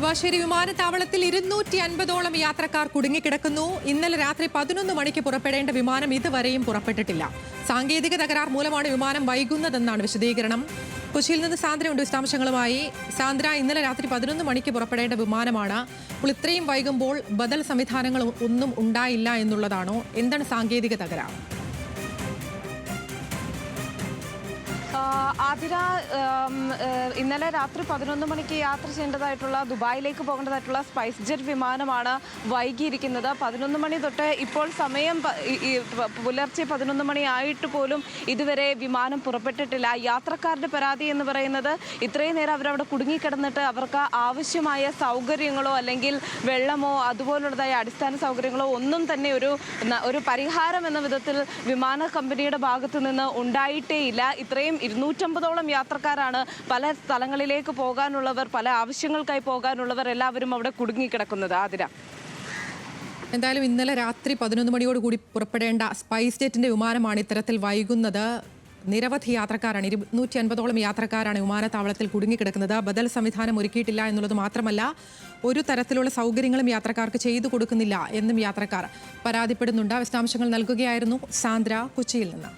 നെടുമ്പാശ്ശേരി വിമാനത്താവളത്തിൽ 250ഓളം യാത്രക്കാർ കുടുങ്ങിക്കിടക്കുന്നു. ഇന്നലെ രാത്രി 11 മണിക്ക് പുറപ്പെടേണ്ട വിമാനം ഇതുവരെയും പുറപ്പെട്ടിട്ടില്ല. സാങ്കേതിക തകരാർ മൂലമാണ് വിമാനം വൈകുന്നതെന്നാണ് വിശദീകരണം. കൊച്ചിയിൽ നിന്ന് സാന്ദ്രയുണ്ട് വിശദാംശങ്ങളുമായി. സാന്ദ്ര, ഇന്നലെ രാത്രി 11 മണിക്ക് പുറപ്പെടേണ്ട വിമാനമാണ്. അപ്പോൾ ഇത്രയും വൈകുമ്പോൾ ബദൽ സംവിധാനങ്ങൾ ഒന്നും ഉണ്ടായില്ല എന്നുള്ളതാണോ? എന്താണ് സാങ്കേതിക തകരാർ? ആതിര, ഇന്നലെ രാത്രി 11 മണിക്ക് യാത്ര ചെയ്യേണ്ടതായിട്ടുള്ള ദുബായിലേക്ക് പോകേണ്ടതായിട്ടുള്ള സ്പൈസ് ജെറ്റ് വിമാനമാണ് വൈകിയിരിക്കുന്നത്. 11 മണി തൊട്ട് ഇപ്പോൾ സമയം പുലർച്ചെ 11 മണി ആയിട്ട് പോലും ഇതുവരെ വിമാനം പുറപ്പെട്ടിട്ടില്ല. യാത്രക്കാരുടെ പരാതി എന്ന് പറയുന്നത് ഇത്രയും നേരം അവരവിടെ കുടുങ്ങിക്കിടന്നിട്ട് അവർക്ക് ആവശ്യമായ സൗകര്യങ്ങളോ അല്ലെങ്കിൽ വെള്ളമോ അതുപോലുള്ളതായ അടിസ്ഥാന സൗകര്യങ്ങളോ ഒന്നും തന്നെ ഒരു പരിഹാരം എന്ന വിധത്തിൽ വിമാന കമ്പനിയുടെ ഭാഗത്തു നിന്ന് ഉണ്ടായിട്ടേയില്ല. ഇത്രയും 250ഓളം യാത്രക്കാരാണ് പല സ്ഥലങ്ങളിലേക്ക് പോകാനുള്ളവർ, പല ആവശ്യങ്ങൾക്കായി പോകാനുള്ളവർ എല്ലാവരും അവിടെ കുടുങ്ങിക്കിടക്കുന്നത്. ആതിര, എന്തായാലും ഇന്നലെ രാത്രി 11 മണിയോടുകൂടി പുറപ്പെടേണ്ട സ്പൈസ് ജെറ്റിന്റെ വിമാനമാണ് ഇത്തരത്തിൽ വൈകുന്നത്. നിരവധി യാത്രക്കാരാണ്, 250ഓളം യാത്രക്കാരാണ് വിമാനത്താവളത്തിൽ കുടുങ്ങിക്കിടക്കുന്നത്. ബദൽ സംവിധാനം ഒരുക്കിയിട്ടില്ല എന്നുള്ളത് മാത്രമല്ല, ഒരു തരത്തിലുള്ള സൗകര്യങ്ങളും യാത്രക്കാർക്ക് ചെയ്തു കൊടുക്കുന്നില്ല എന്നും യാത്രക്കാർ പരാതിപ്പെടുന്നുണ്ട്. വിശദാംശങ്ങൾ നൽകുകയായിരുന്നു സാന്ദ്ര കൊച്ചിയിൽ നിന്ന്.